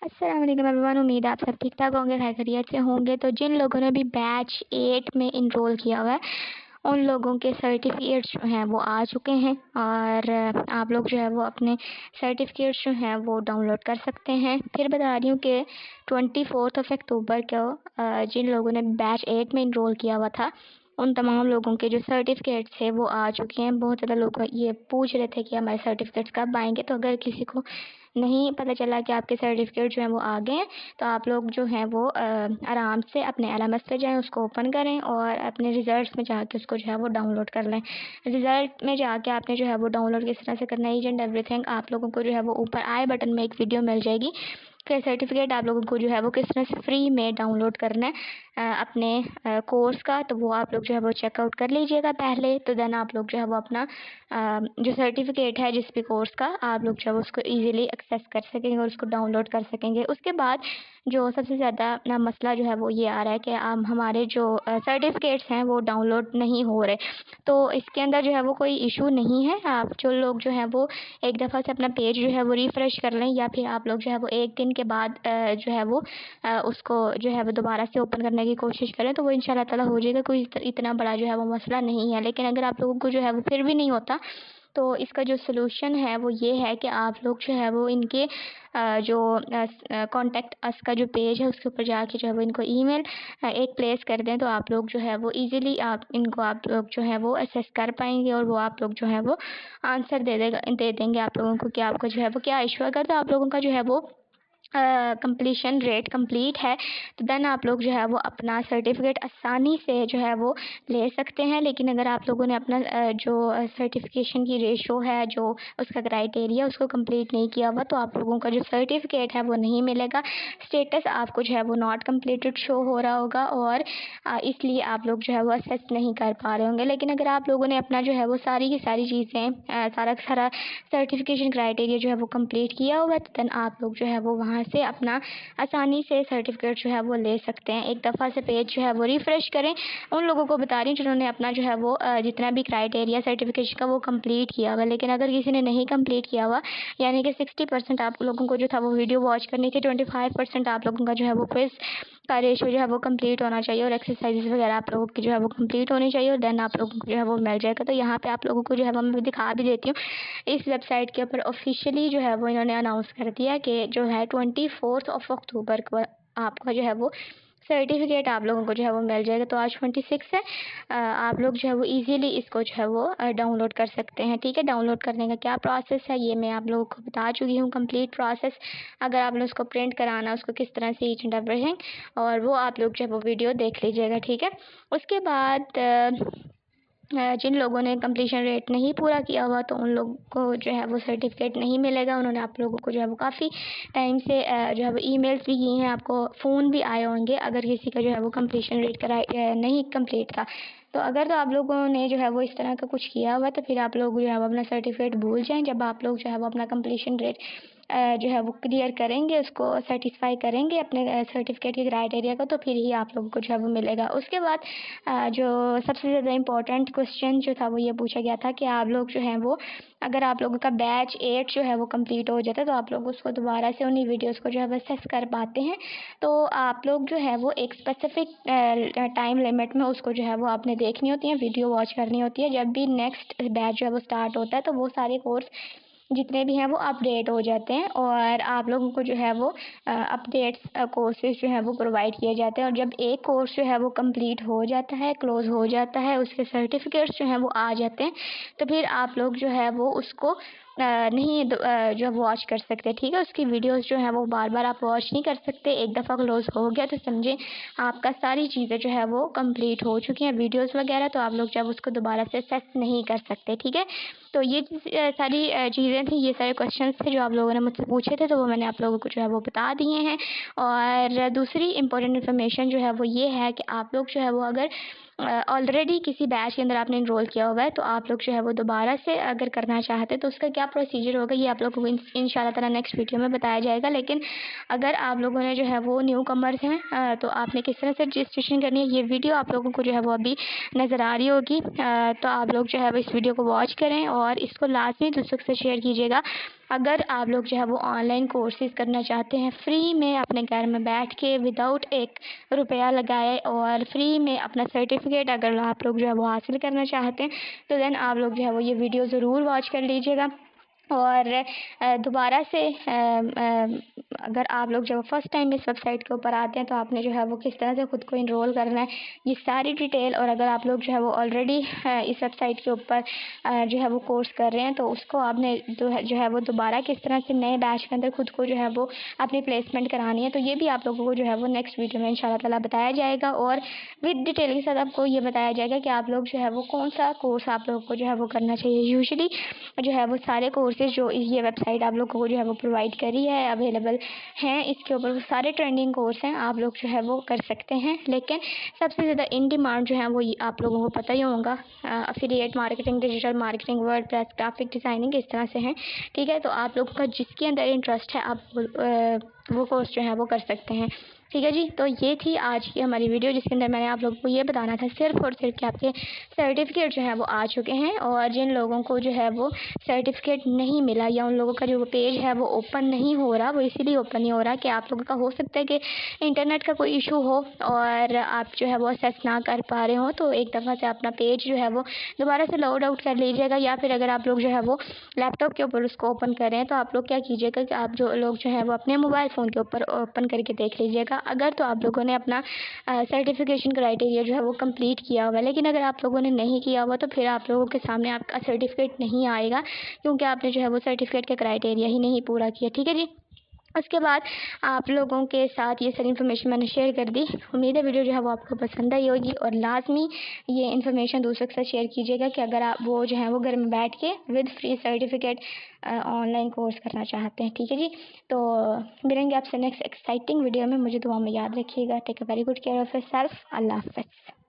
अस्सलाम वालेकुम एवरीवन। उम्मीद है आप सब ठीक ठाक होंगे, खैर खैरियत से होंगे। तो जिन लोगों ने भी बैच 8 में इनरोल किया हुआ है उन लोगों के सर्टिफिकेट्स जो हैं वो आ चुके हैं और आप लोग जो है वो अपने सर्टिफिकेट्स जो हैं वो डाउनलोड कर सकते हैं। फिर बता रही हूँ कि 24 अक्टूबर को जिन लोगों ने बैच 8 में इनरोल किया हुआ था उन तमाम लोगों के जो सर्टिफिकेट्स थे वो आ चुके हैं। बहुत ज़्यादा लोग ये पूछ रहे थे कि हमारे सर्टिफिकेट्स कब आएंगे। तो अगर किसी को नहीं पता चला कि आपके सर्टिफिकेट जो हैं वो आ गए हैं तो आप लोग जो हैं वो आराम से अपने LMS पे जाएं, उसको ओपन करें और अपने रिज़ल्ट्स में जाके उसको जो है वो डाउनलोड कर लें। रिज़ल्ट में जाके आपने जो है वो डाउनलोड किस तरह से करना है, ईच एंड एवरीथिंग आप लोगों को जो है वो ऊपर आई बटन में एक वीडियो मिल जाएगी कि सर्टिफिकेट आप लोगों को जो है वो किस तरह से फ्री में डाउनलोड करना है अपने कोर्स का। तो वो आप लोग जो है वो चेकआउट कर लीजिएगा पहले। तो देन आप लोग जो है वो अपना जो सर्टिफिकेट है जिस भी कोर्स का आप लोग जो है उसको ईज़िली एक्सेस कर सकेंगे और उसको डाउनलोड कर सकेंगे। उसके बाद जो सबसे ज़्यादा मसला जो है वो ये आ रहा है कि हमारे जो सर्टिफिकेट्स हैं वो डाउनलोड नहीं हो रहे। तो इसके अंदर जो है वो कोई इशू नहीं है। आप जो लोग जो हैं वो एक दफ़ा से अपना पेज जो है वो रिफ़्रेश कर लें या फिर आप लोग जो है वो 1 दिन के बाद जो है वो उसको जो है वो दोबारा से ओपन करने की कोशिश करें तो वो इंशाल्लाह ताला हो जाएगा। कोई इतना बड़ा जो है वो मसला नहीं है। लेकिन अगर आप लोगों को जो है वो फिर भी नहीं होता तो इसका जो सॉल्यूशन है वो ये है कि आप लोग जो है वो इनके जो कॉन्टैक्ट अस का जो पेज है उसके ऊपर जाके जो है वो इनको ईमेल एक प्लेस कर दें तो आप लोग जो है वो ईज़िली आप लोग जो है वो असेस कर पाएँगे और वो आप लोग जो है वो आंसर दे देंगे आप लोगों को कि आपका जो है वो क्या इश्यू है। अगर तो आप लोगों का जो है वो कंप्लीशन रेट कंप्लीट है तो देन आप लोग जो है वो अपना सर्टिफिकेट आसानी से जो है वो ले सकते हैं। लेकिन अगर आप लोगों ने अपना जो सर्टिफिकेशन की रेशो है जो उसका क्राइटेरिया उसको कंप्लीट नहीं किया हुआ तो आप लोगों का जो सर्टिफिकेट है वो नहीं मिलेगा। स्टेटस आपको जो है वो नॉट कंप्लीटेड शो हो रहा होगा और इसलिए आप लोग जो है वो असेस नहीं कर पा रहे होंगे। लेकिन अगर आप लोगों ने अपना जो है वो सारी की सारी चीज़ें सारा का सारा सर्टिफिकेशन क्राइटेरिया जो है वो कंप्लीट किया होगा तो देन आप लोग जो है वो वहाँ से अपना आसानी से सर्टिफिकेट जो है वो ले सकते हैं। एक दफ़ा से पेज जो है वो रिफ़्रेश करें। उन लोगों को बता रही हूँ जिन्होंने अपना जो है वो जितना भी क्राइटेरिया सर्टिफिकेशन का वो कंप्लीट किया हुआ। लेकिन अगर किसी ने नहीं कंप्लीट किया हुआ यानी कि 60% आप लोगों को जो था वो वीडियो वॉच करनी थी, 25% आप लोगों का जो है वो क्विज़ का रेशियो जो है वो कंप्लीट होना चाहिए और एक्सरसाइजेस वगैरह आप लोगों की जो है वो कंप्लीट होनी चाहिए और देन आप लोगों को जो है वो मिल जाएगा। तो यहाँ पे आप लोगों को जो है वो मैं दिखा भी देती हूँ। इस वेबसाइट के ऊपर ऑफ़िशियली जो है वो इन्होंने अनाउंस कर दिया कि जो है 24 अक्टूबर को आपका जो है वो सर्टिफिकेट आप लोगों को जो है वो मिल जाएगा। तो आज 26 है। आप लोग जो है वो ईज़िली इसको जो है वो डाउनलोड कर सकते हैं। ठीक है, डाउनलोड करने का क्या प्रोसेस है ये मैं आप लोगों को बता चुकी हूँ कंप्लीट प्रोसेस। अगर आपने उसको प्रिंट कराना उसको किस तरह से ईच एंड एवरीथिंग और वो आप लोग जो है वो वीडियो देख लीजिएगा। ठीक है, उसके बाद जिन लोगों ने कंप्लीशन रेट नहीं पूरा किया हुआ तो उन लोगों को जो है वो सर्टिफिकेट नहीं मिलेगा। उन्होंने आप लोगों को जो है वो काफ़ी टाइम से जो है वो ईमेल्स भी किए हैं, आपको फ़ोन भी आए होंगे अगर किसी का जो है वो कंप्लीशन रेट नहीं कंप्लीट था। तो अगर तो आप लोगों ने जो है वो इस तरह का कुछ किया हुआ तो फिर आप लोग जो है वो अपना सर्टिफिकेट भूल जाएँ। जब आप लोग जो है वो अपना कंप्लीशन रेट जो है वो क्लियर करेंगे, उसको सैटिस्फाई करेंगे अपने सर्टिफिकेट के क्राइटेरिया को तो फिर ही आप लोगों को जो है वो मिलेगा। उसके बाद जो सबसे ज़्यादा इम्पोर्टेंट क्वेश्चन जो था वो ये पूछा गया था कि आप लोग जो हैं वो अगर आप लोगों का बैच 8 जो है वो कंप्लीट हो जाता है तो आप लोग उसको दोबारा से उन्हीं वीडियोज़ को जो है वो एक्सेस कर पाते हैं। तो आप लोग जो है वो एक स्पेसिफ़िक टाइम लिमिट में उसको जो है वो आपने देखनी होती है, वीडियो वॉच करनी होती है। जब भी नेक्स्ट बैच जो है वो स्टार्ट होता है तो वो सारे कोर्स जितने भी हैं वो अपडेट हो जाते हैं और आप लोगों को जो है वो अपडेट्स कोर्सेज़ जो हैं वो प्रोवाइड किए जाते हैं। और जब एक कोर्स जो है वो कंप्लीट हो जाता है, क्लोज़ हो जाता है, उसके सर्टिफिकेट्स जो हैं वो आ जाते हैं तो फिर आप लोग जो है वो उसको नहीं जो वॉच कर सकते। ठीक है, उसकी वीडियोज़ जो हैं वो बार-बार आप वॉच नहीं कर सकते। एक दफ़ा क्लोज़ हो गया तो समझें आपका सारी चीज़ें जो है वो कंप्लीट हो चुकी हैं, वीडियोज़ वगैरह। तो आप लोग जब उसको दोबारा से एक्सेस नहीं कर सकते। ठीक है, तो ये सारी चीज़ें थी, ये सारे क्वेश्चंस थे जो आप लोगों ने मुझसे पूछे थे तो वो मैंने आप लोगों को जो है वो बता दिए हैं। और दूसरी इम्पोर्टेंट इन्फॉर्मेशन जो है वो ये है कि आप लोग जो है वो अगर ऑलरेडी किसी बैच के अंदर आपने एनरोल किया हुआ है तो आप लोग जो है वो दोबारा से अगर करना चाहते हैं तो उसका क्या प्रोसीजर होगा ये आप लोगों को इंशाल्लाह ताला नेक्स्ट वीडियो में बताया जाएगा। लेकिन अगर आप लोगों ने जो है वो न्यू कमर्स हैं तो आपने किस तरह से रजिस्ट्रेशन करनी है ये वीडियो आप लोगों को जो है वो अभी नज़र आ रही होगी। तो आप लोग जो है वो इस वीडियो को वॉच करें और इसको लाज़मी दूसरों से शेयर कीजिएगा अगर आप लोग जो है वो ऑनलाइन कोर्सेज़ करना चाहते हैं फ्री में अपने घर में बैठ के विदाउट एक रुपया लगाए और फ्री में अपना सर्टिफिकेट अगर आप लोग जो है वो हासिल करना चाहते हैं तो देन आप लोग जो है वो ये वीडियो ज़रूर वॉच कर लीजिएगा। और दोबारा से अगर आप लोग जब फर्स्ट टाइम इस वेबसाइट के ऊपर आते हैं तो आपने जो है वो किस तरह से ख़ुद को इनरोल करना है ये सारी डिटेल, और अगर आप लोग जो है वो ऑलरेडी इस वेबसाइट के ऊपर जो है वो कोर्स कर रहे हैं तो उसको आपने जो है वो दोबारा किस तरह से नए बैच के अंदर ख़ुद को जो है वो अपनी प्लेसमेंट करानी है, तो ये भी आप लोगों को जो है वो नेक्स्ट वीडियो में इंशाल्लाह ताला बताया जाएगा और विद डिटेल के साथ आपको ये बताया जाएगा कि आप लोग जो है वो कौन सा कोर्स आप लोगों को जो है वो करना चाहिए। यूजुअली जो है वो सारे कोर्सेज़ जो ये वेबसाइट आप लोगों को जो है वो प्रोवाइड करी है अवेलेबल हैं, इसके ऊपर वो सारे ट्रेंडिंग कोर्स हैं, आप लोग जो है वो कर सकते हैं। लेकिन सबसे ज़्यादा इन डिमांड जो है वो आप लोगों को पता ही होगा affiliate marketing, digital marketing, WordPress, graphic designing इस तरह से हैं। ठीक है, तो आप लोगों का जिसके अंदर इंटरेस्ट है आप वो कोर्स जो है वो कर सकते हैं। ठीक है जी, तो ये थी आज की हमारी वीडियो जिसके अंदर मैंने आप लोगों को ये बताना था सिर्फ़ और सिर्फ कि आपके सर्टिफ़िकेट जो है वो आ चुके हैं, और जिन लोगों को जो है वो सर्टिफ़िकेट नहीं मिला या उन लोगों का जो पेज है वो ओपन नहीं हो रहा, वो इसीलिए ओपन नहीं हो रहा कि आप लोगों का हो सकता है कि इंटरनेट का कोई इशू हो और आप जो है वो एक्सेस ना कर पा रहे हो, तो एक दफ़ा से अपना पेज जो है वो दोबारा से लॉग आउट कर लीजिएगा, या फिर अगर आप लोग जो है वो लैपटॉप के ऊपर उसको ओपन कर रहे हैं तो आप लोग क्या कीजिएगा कि आप जो लोग जो है वो अपने मोबाइल फ़ोन के ऊपर ओपन करके देख लीजिएगा। अगर तो आप लोगों ने अपना सर्टिफिकेशन क्राइटेरिया जो है वो कंप्लीट किया हुआ है, लेकिन अगर आप लोगों ने नहीं किया हुआ तो फिर आप लोगों के सामने आपका सर्टिफिकेट नहीं आएगा क्योंकि आपने जो है वो सर्टिफिकेट का क्राइटेरिया ही नहीं पूरा किया। ठीक है जी, उसके बाद आप लोगों के साथ ये सारी इन्फॉर्मेशन मैंने शेयर कर दी। उम्मीद है वीडियो जो है वो आपको पसंद आई होगी, और लाज़मी ये इन्फॉर्मेशन दूसरों के साथ शेयर कीजिएगा कि अगर आप वो जो है वो घर में बैठ के with free certificate online course करना चाहते हैं। ठीक है जी, तो मिलेंगे आपसे नेक्स्ट एक्साइटिंग वीडियो में। मुझे दुआ में याद रखिएगा। Take a very good care of yourself. अल्लाह हाफ़िज़।